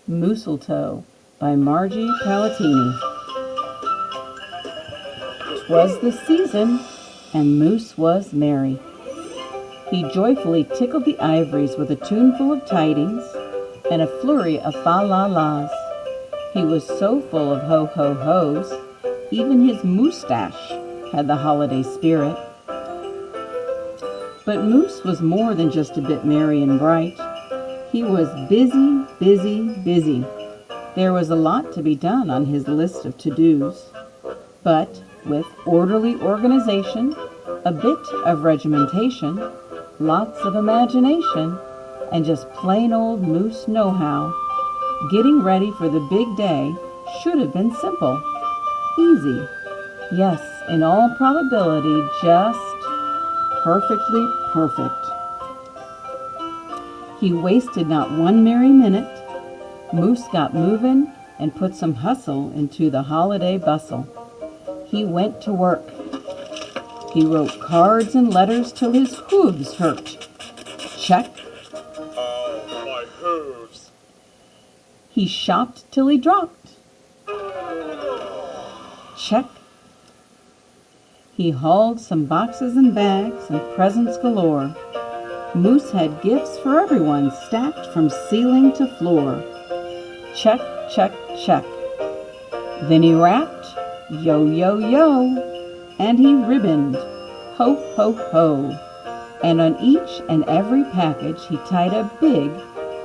Mooseltoe by Margie Palatini. 'Twas the season, and Moose was merry. He joyfully tickled the ivories with a tuneful of tidings and a flurry of fa-la-las. He was so full of ho-ho-hos, even his moustache had the holiday spirit. But Moose was more than just a bit merry and bright. He was busy, busy, busy. There was a lot to be done on his list of to-dos. But with orderly organization, a bit of regimentation, lots of imagination, and just plain old Moose know-how, getting ready for the big day should have been simple, easy. Yes, in all probability, just perfectly perfect. He wasted not one merry minute. Moose got moving and put some hustle into the holiday bustle. He went to work. He wrote cards and letters till his hooves hurt. Check. Oh, my hooves. He shopped till he dropped. Check. He hauled some boxes and bags and presents galore. Moose had gifts for everyone stacked from ceiling to floor. Check, check, check. Then he rapped, yo, yo, yo, and he ribboned, ho, ho, ho. And on each and every package he tied a big,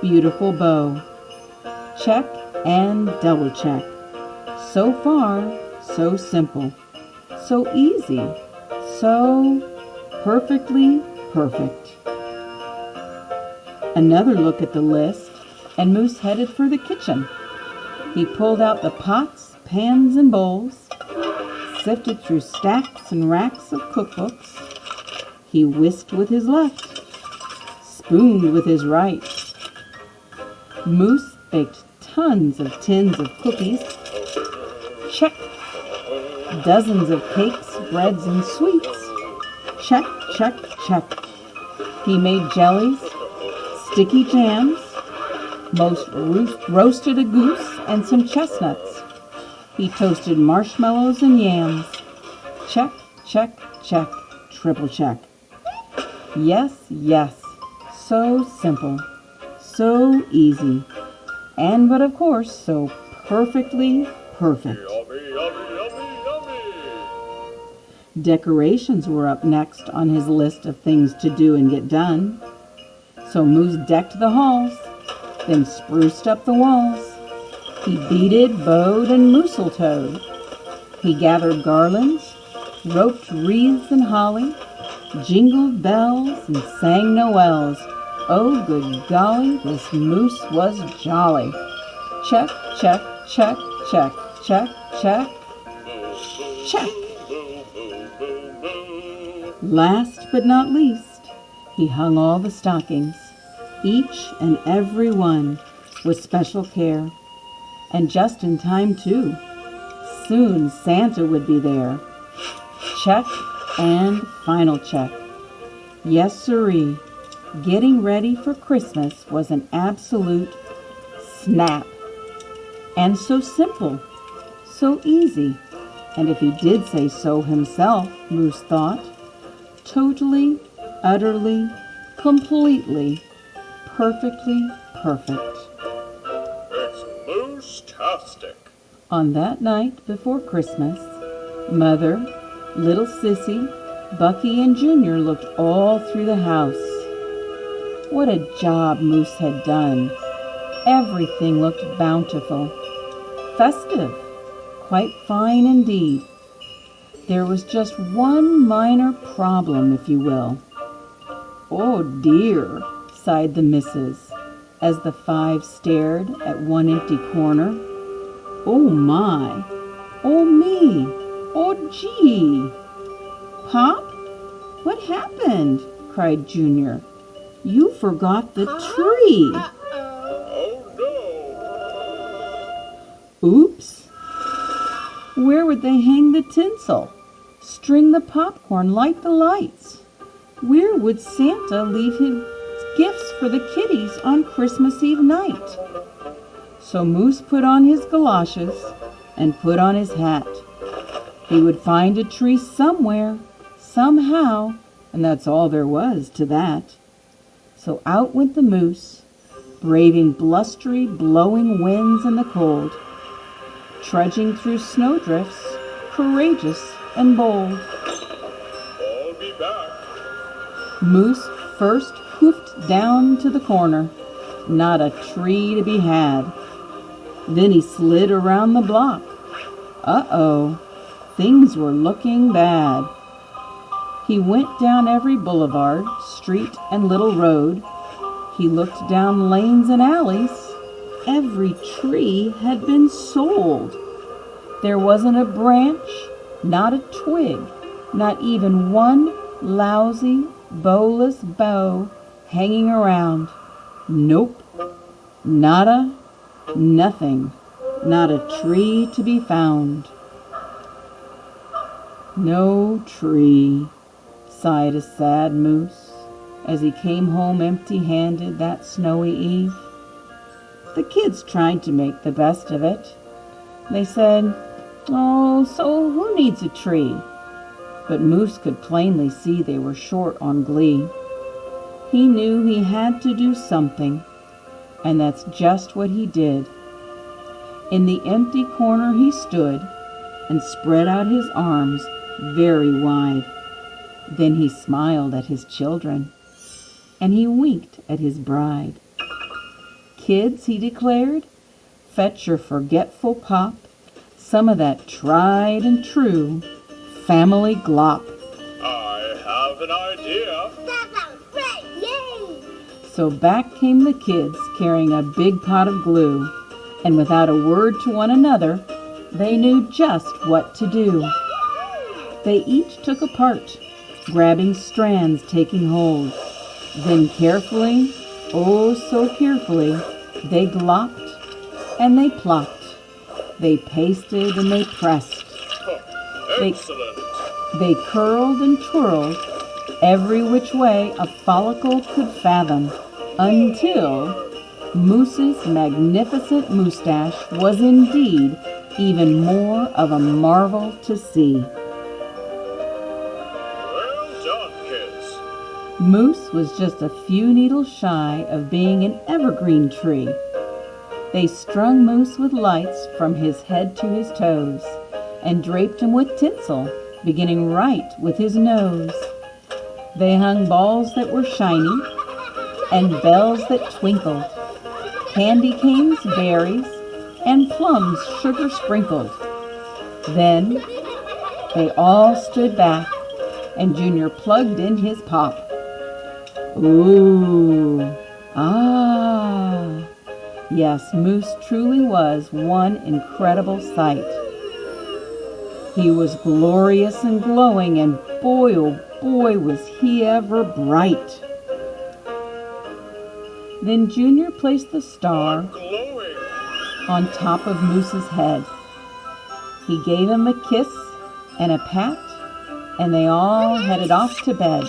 beautiful bow. Check and double check. So far, so simple, so easy, so perfectly perfect. Another look at the list, and Moose headed for the kitchen. He pulled out the pots, pans, and bowls, sifted through stacks and racks of cookbooks. He whisked with his left, spooned with his right. Moose baked tons of tins of cookies. Check. Dozens of cakes, breads, and sweets. Check, check, check. He made jellies, sticky jams, most roasted a goose and some chestnuts. He toasted marshmallows and yams. Check, check, check, triple check. Yes, yes, so simple, so easy, and but of course so perfectly perfect. Yummy, yummy, yummy, yummy. Decorations were up next on his list of things to do and get done. So Moose decked the halls, then spruced up the walls. He beaded, bowed, and mooseltoed. He gathered garlands, roped wreaths and holly, jingled bells, and sang noels. Oh, good golly, this Moose was jolly. Check, check, check, check, check, check, check. Last but not least, he hung all the stockings, each and every one, with special care. And just in time, too. Soon Santa would be there. Check and final check. Yes, sirree. Getting ready for Christmas was an absolute snap. And so simple, so easy. And if he did say so himself, Moose thought, totally, utterly, completely, perfectly perfect. It's moose-tastic. On that night before Christmas, Mother, little Sissy, Bucky, and Junior looked all through the house. What a job Moose had done. Everything looked bountiful, festive, quite fine indeed. There was just one minor problem, if you will. Oh dear, sighed the missus, as the five stared at one empty corner. Oh my, oh me, oh gee. Pop, what happened? Cried Junior. You forgot the tree. Oh, no. Oops. Where would they hang the tinsel? String the popcorn, light the lights? Where would Santa leave his gifts for the kiddies on Christmas Eve night? So Moose put on his galoshes and put on his hat. He would find a tree somewhere, somehow, and that's all there was to that. So out went the moose, braving blustery, blowing winds and the cold, trudging through snowdrifts, courageous and bold. I'll be back. Moose first hoofed down to the corner, not a tree to be had. Then he slid around the block. Uh-oh, things were looking bad. He went down every boulevard, street, and little road. He looked down lanes and alleys. Every tree had been sold. There wasn't a branch, not a twig, not even one lousy, bowless bough hanging around. Nope, nada, nothing, not a tree to be found. No tree, sighed a sad moose as he came home empty-handed that snowy eve. The kids tried to make the best of it. They said, "Oh, so who needs a tree?" But Moose could plainly see they were short on glee. He knew he had to do something, and that's just what he did. In the empty corner he stood and spread out his arms very wide. Then he smiled at his children, and he winked at his bride. "Kids," he declared, "fetch your forgetful pop, some of that tried and true family glop." I have an idea. That sounds great! Yay! So back came the kids carrying a big pot of glue, and without a word to one another, they knew just what to do. They each took a part, grabbing strands, taking hold. Then carefully, oh so carefully, they glopped and they plopped. They pasted and they pressed. Excellent. They curled and twirled every which way a follicle could fathom, until Moose's magnificent moustache was indeed even more of a marvel to see. Well done, kids. Moose was just a few needles shy of being an evergreen tree. They strung Moose with lights from his head to his toes, and draped him with tinsel, beginning right with his nose. They hung balls that were shiny, and bells that twinkled, candy canes, berries, and plums sugar sprinkled. Then they all stood back, and Junior plugged in his pop. Ooh, ah. Yes, Moose truly was one incredible sight. He was glorious and glowing, and boy, oh boy, was he ever bright. Then Junior placed the star Glowing. on top of Moose's head. He gave him a kiss and a pat, and they all headed off to bed.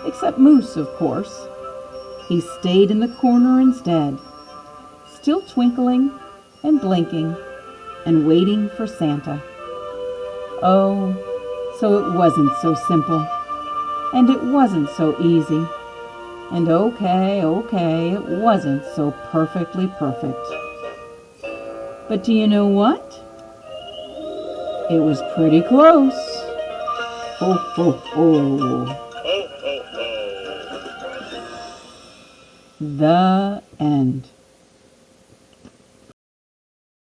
Except Moose, of course. He stayed in the corner instead, still twinkling and blinking and waiting for Santa. Oh, so it wasn't so simple, and it wasn't so easy, and okay, it wasn't so perfectly perfect. But do you know what? It was pretty close. Ho, ho, ho. Ho, ho, ho. The end.